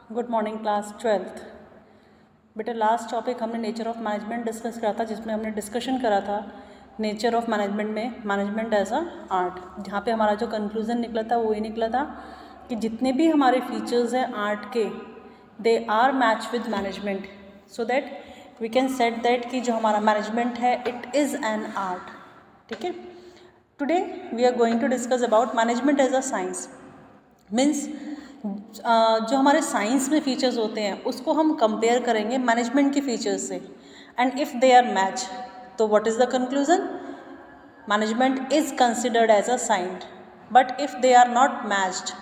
Good morning class 12th। बेटा last topic हमने nature of management discuss करा था, जिसमें हमने डिस्कशन करा था नेचर ऑफ मैनेजमेंट में मैनेजमेंट एज अ आर्ट। जहाँ पे हमारा जो कंक्लूजन निकला था वो ये निकला था कि जितने भी हमारे फीचर्स हैं आर्ट के, they are match with management, so that we can set that कि जो हमारा मैनेजमेंट है इट इज़ एन आर्ट। ठीक है, today we are going to discuss about management as a science. Means जो हमारे साइंस में फीचर्स होते हैं उसको हम कंपेयर करेंगे मैनेजमेंट के फीचर्स से, and if they are match तो what is the conclusion? Management is considered as a science. But if they are not matched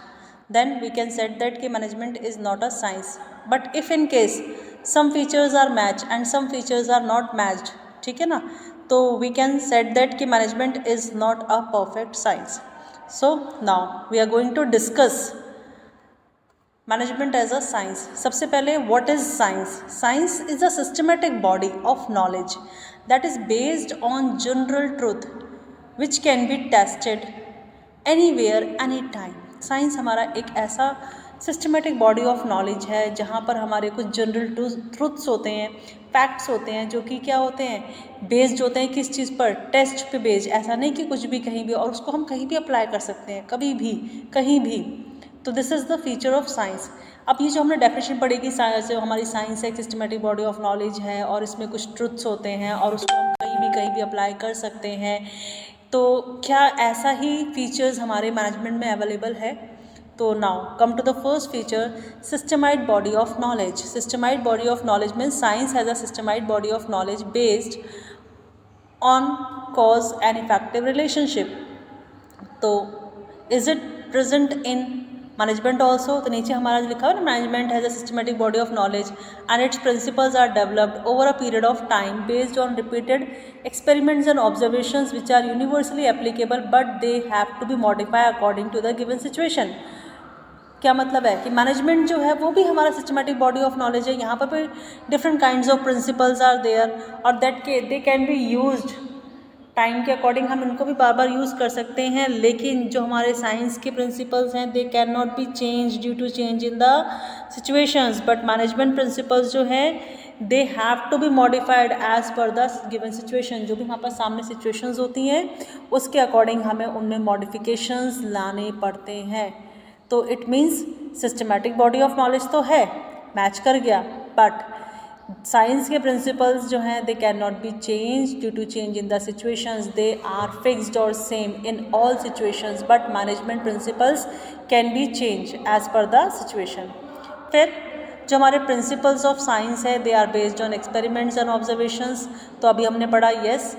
then we can set that कि management is not a science. But if in case some features are match and some features are not matched, ठीक है ना, तो we can set that कि management is not a perfect science. So now we are going to discuss management as a science. सबसे पहले what is science? Science is a systematic body of knowledge that is based on general truth which can be tested anywhere any time. Science हमारा एक ऐसा systematic body of knowledge है जहाँ पर हमारे कुछ जनरल ट्रूथ्स होते हैं, फैक्ट्स होते हैं, जो कि क्या होते हैं, बेस्ड होते हैं किस चीज़ पर? टेस्ट पे बेस्ड। ऐसा नहीं कि कुछ भी कहीं भी, और उसको हम कहीं भी अप्लाई कर सकते हैं, कभी भी कहीं भी। तो this is the feature of science. अब ये जो हमने डेफिनेशन पढ़ी कि जो हमारी साइंस है एक सिस्टमेटिक बॉडी ऑफ नॉलेज है और इसमें कुछ ट्रुथ्स होते हैं और उसको हम कहीं भी अप्लाई कर सकते हैं, तो क्या ऐसा ही फीचर्स हमारे मैनेजमेंट में अवेलेबल है? तो now come to the first feature, systemised body of knowledge. Systemised body of knowledge means science has a systemised body of knowledge based on cause and effective relationship. तो is it present in management also? तो नीचे हमारा जो लिखा है ना, management has a systematic body of knowledge and its principles are developed over a period of time based on repeated experiments and observations which are universally applicable but they have to be modify according to the given situation. क्या मतलब है कि management जो है वो भी हमारा systematic body of knowledge है। यहाँ पर भी different kinds of principles are there और दैट के they can be used time के अकॉर्डिंग। हम इनको भी बार बार यूज़ कर सकते हैं, लेकिन जो हमारे साइंस के प्रिंसिपल्स हैं they can not be change due to change in the situations. But management principles जो हैं they have to be modified as per the given situation. जो भी हमारे पास सामने सिचुएशंस होती हैं उसके अकॉर्डिंग हमें उनमें मॉडिफिकेशंस लाने पड़ते हैं। तो it means systematic body of knowledge तो है, मैच कर गया, बट साइंस के प्रिंसिपल्स जो हैं they can not be change due to change in the situations, they are fixed और same in all situations. But management principles can be change as per the situation. फिर जो हमारे principles of science है they are based on experiments and observations. तो अभी हमने पढ़ा yes,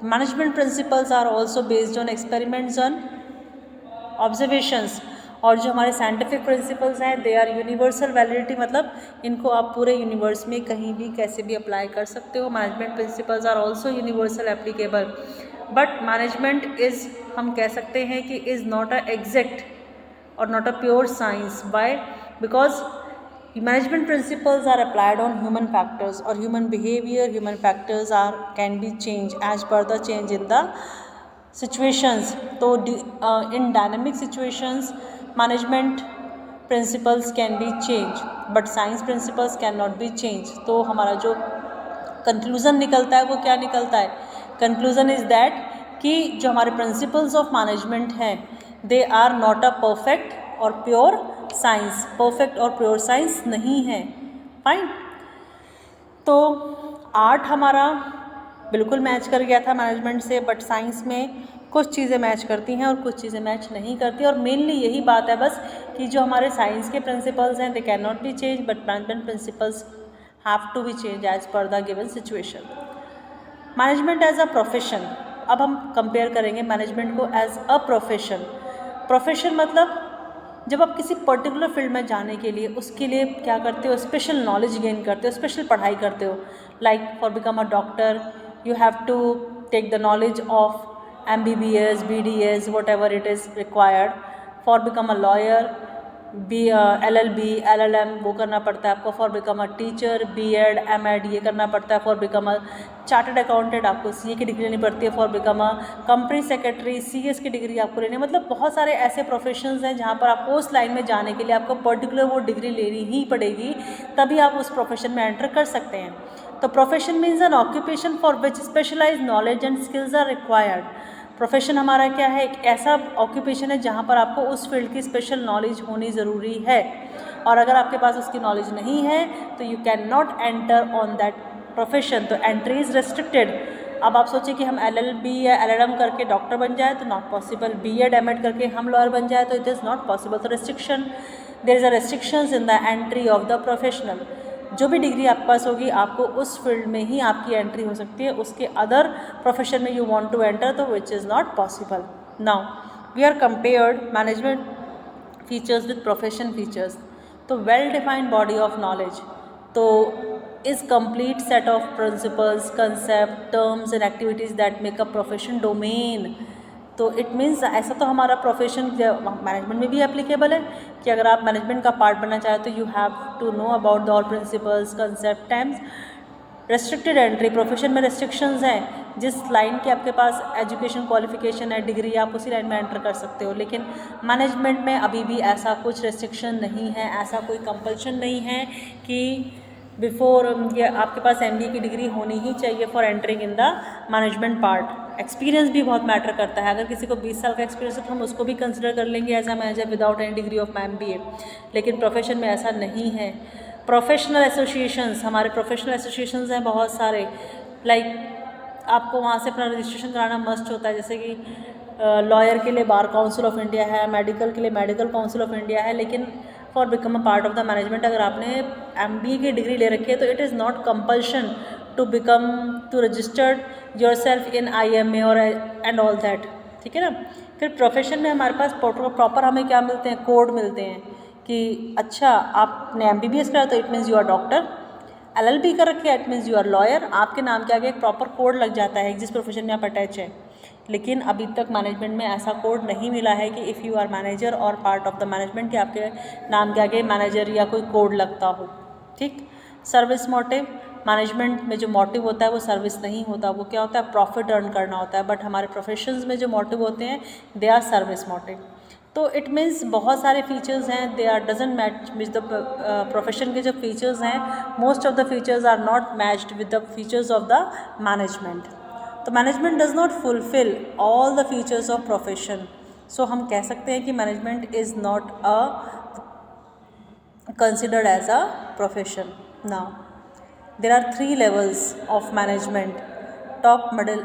management principles are also based on experiments and observations. और जो हमारे साइंटिफिक प्रिंसिपल्स हैं दे आर यूनिवर्सल वैलिडिटी, मतलब इनको आप पूरे यूनिवर्स में कहीं भी कैसे भी अप्लाई कर सकते हो। Management principles are also universal applicable, but management is, हम कह सकते हैं कि इज़ नॉट अ एग्जैक्ट और not a pure science. Why? Because management principles are applied on human factors, और human behaviour, human factors are can be change as per the change in the situations. तो in dynamic situations management principles can be change but science principles can not be change. तो हमारा जो conclusion निकलता है वो क्या निकलता है? कंक्लूज़न इज़ दैट कि जो हमारे प्रिंसिपल्स ऑफ मैनेजमेंट हैं they are not a perfect और प्योर साइंस। परफेक्ट और प्योर साइंस नहीं है। फाइन। तो आर्ट हमारा बिल्कुल मैच कर गया था मैनेजमेंट से, बट साइंस में कुछ चीज़ें मैच करती हैं और कुछ चीज़ें मैच नहीं करती। और मेनली यही बात है बस कि जो हमारे साइंस के प्रिंसिपल्स हैं they can not be change but management principles have to be change as per the given situation. Management as a profession. अब हम कंपेयर करेंगे मैनेजमेंट को एज अ प्रोफेशन। प्रोफेशन मतलब जब आप किसी पर्टिकुलर फील्ड में जाने के लिए उसके लिए क्या करते हो, स्पेशल नॉलेज गेन करते हो, स्पेशल पढ़ाई करते हो। Like for become a doctor you have to take the knowledge of MBBS, BDS, whatever it is required. For become a lawyer LLB, LLM वो करना पड़ता है आपको for become a teacher, B.Ed, M.Ed ये करना पड़ता है for become a chartered accountant, आपको CA की डिग्री लेनी पड़ती है for become a company secretary, CS की डिग्री आपको लेनी है। मतलब बहुत सारे ऐसे प्रोफेशंस हैं जहाँ पर आपको उस लाइन में जाने के लिए आपको पर्टिकुलर वो डिग्री लेनी ही पड़ेगी, तभी आप उस प्रोफेशन में एंटर कर सकते हैं। तो profession means an occupation for which specialise knowledge and skills are required. Profession हमारा क्या है, एक ऐसा ऑक्यूपेशन है जहाँ पर आपको उस फील्ड की स्पेशल नॉलेज होनी ज़रूरी है, और अगर आपके पास उसकी नॉलेज नहीं है तो you can not enter on that profession. तो एंट्री इज़ रेस्ट्रिक्टेड। अब आप सोचिए कि हम LLB या LLM करके डॉक्टर बन जाए तो नॉट पॉसिबल, B.Ed M.Ed करके हम लॉयर बन जाए तो इट इज़ नॉट पॉसिबल। तो restriction, there is a restrictions in the entry of the professional. जो भी डिग्री आपके पास होगी आपको उस फील्ड में ही आपकी एंट्री हो सकती है, उसके अदर प्रोफेशन में यू वांट टू एंटर तो which is not possible. Now we are compared management features with profession features. तो well defined body of knowledge तो is complete set of principles, concept, terms and activities that make a profession domain. तो it means ऐसा तो हमारा profession management में भी applicable है कि अगर आप मैनेजमेंट का पार्ट बनना चाहे तो you have to know about the all principles, concept, terms. Restricted entry, profession में रेस्ट्रिक्शंस हैं, जिस लाइन के आपके पास एजुकेशन क्वालिफिकेशन है, डिग्री, आप उसी लाइन में एंटर कर सकते हो। लेकिन मैनेजमेंट में अभी भी ऐसा कुछ रेस्ट्रिक्शन नहीं है, ऐसा कोई कंपल्शन नहीं है कि बिफोर ये आपके पास MBA की डिग्री होनी ही चाहिए for entering in the management part. Experience भी बहुत मैटर करता है। अगर किसी को 20 साल का एक्सपीरियंस है तो हम उसको भी कंसिडर कर लेंगे as a manager without any degree of MBA, लेकिन प्रोफेशन में ऐसा नहीं है। प्रोफेशनल एसोसिएशंस, हमारे प्रोफेशनल एसोसिएशंस हैं बहुत सारे, लाइक आपको वहाँ से अपना रजिस्ट्रेशन कराना मस्ट होता है। जैसे कि लॉयर के लिए बार काउंसिल ऑफ इंडिया है, मेडिकल के लिए मेडिकल काउंसिल ऑफ इंडिया है, लेकिन for become a part of the management अगर आपने MBA की डिग्री ले रखी है तो it is not compulsion to become to registered yourself in IMA और एंड ऑल दैट, ठीक है ना। फिर प्रोफेशन में हमारे पास प्रॉपर हमें क्या मिलते हैं, कोड मिलते हैं कि अच्छा आपने MBBS करा तो it means you are doctor, LLB कर रखी है it means you are lawyer, आपके नाम के आगे एक प्रॉपर कोड लग जाता है जिस प्रोफेशन में आप अटैच है। लेकिन अभी तक मैनेजमेंट में ऐसा कोड नहीं मिला है कि इफ़ यू आर मैनेजर और पार्ट ऑफ द मैनेजमेंट के आपके नाम के आगे मैनेजर या कोई कोड लगता हो, ठीक। सर्विस मोटिव, मैनेजमेंट में जो मोटिव होता है वो सर्विस नहीं होता, वो क्या होता है, प्रॉफिट अर्न करना होता है। बट हमारे प्रोफेशंस में जो मोटिव होते हैं दे आर सर्विस मोटिव। तो इट मीन्स बहुत सारे फीचर्स हैं, they are doesn't match with the profession के जो फीचर्स हैं, most of the features are not matched with the features of the management. तो management does not fulfil all the features of profession. So हम कह सकते हैं कि management is not a considered as a profession. Now there are 3 levels of management: top, middle,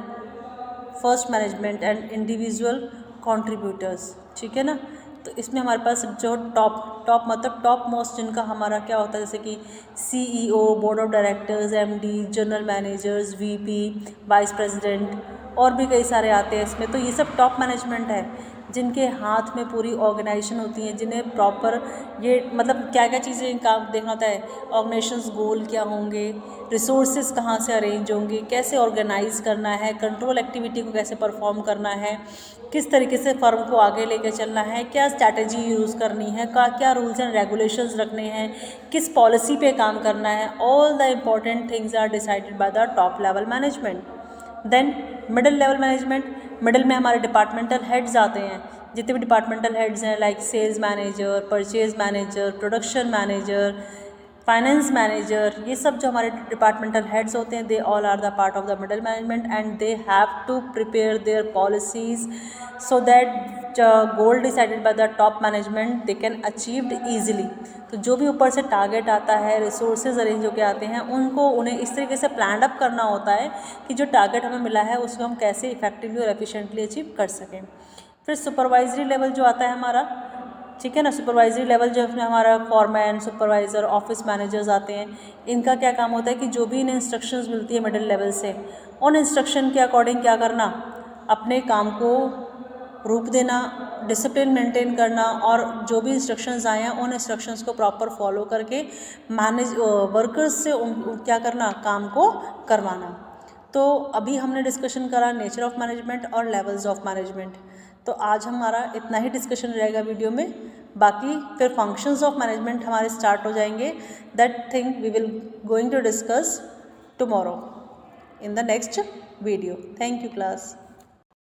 first management and individual contributors, ठीक है ना। तो इसमें हमारे पास जो टॉप मतलब टॉप मोस्ट जिनका हमारा क्या होता है, जैसे कि CEO, board of directors, MD, general managers, VP, vice president और भी कई सारे आते हैं इसमें। तो ये सब टॉप मैनेजमेंट है जिनके हाथ में पूरी ऑर्गेनाइजेशन होती है, जिन्हें प्रॉपर ये मतलब क्या क्या चीज़ें काम देखना होता है, ऑर्गेनाइजेशंस गोल क्या होंगे, रिसोर्सेज कहाँ से अरेंज होंगे, कैसे ऑर्गेनाइज करना है, कंट्रोल एक्टिविटी को कैसे परफॉर्म करना है, किस तरीके से फर्म को आगे लेकर चलना है, क्या स्ट्रैटेजी यूज़ करनी है, क्या रूल्स एंड रेगुलेशंस रखने हैं, किस पॉलिसी पे काम करना है। All the important things are decided by the top level management. Then middle level management, middle में हमारे डिपार्टमेंटल हेड्स आते हैं, जितने भी डिपार्टमेंटल हेड्स हैं like sales manager, purchase manager, production manager, finance manager, ये सब जो हमारे डिपार्टमेंटल हेड्स होते हैं they all are the part of the middle management and they have to prepare their policies so that goal decided by the top management they can achieved easily. तो जो भी ऊपर से टारगेट आता है, resources arrange होकर आते हैं, उनको उन्हें इस तरीके से प्लान अप करना होता है कि जो टारगेट हमें मिला है उसको हम कैसे इफेक्टिवली और एफिशिएंटली अचीव कर सकें। फिर सुपरवाइजरी लेवल जो आता है हमारा, ठीक है ना, सुपरवाइजरी लेवल जो उसमें हमारा फॉरमैन, सुपरवाइज़र, ऑफिस मैनेजर्स आते हैं, इनका क्या काम होता है कि जो भी इन्हें इंस्ट्रक्शंस मिलती है मिडिल लेवल से, उन इंस्ट्रक्शन के अकॉर्डिंग क्या करना, अपने काम को रूप देना, डिसिप्लिन मेंटेन करना और जो भी इंस्ट्रक्शंस आए हैं उन इंस्ट्रक्शंस को प्रॉपर फॉलो करके वर्कर्स से क्या करना, काम को करवाना। तो अभी हमने डिस्कशन करा नेचर ऑफ मैनेजमेंट और लेवल्स ऑफ मैनेजमेंट। तो आज हमारा इतना ही डिस्कशन रहेगा वीडियो में। बाकी फिर फंक्शंस ऑफ मैनेजमेंट हमारे स्टार्ट हो जाएंगे. That thing we will going to discuss tomorrow in the next video. Thank you class.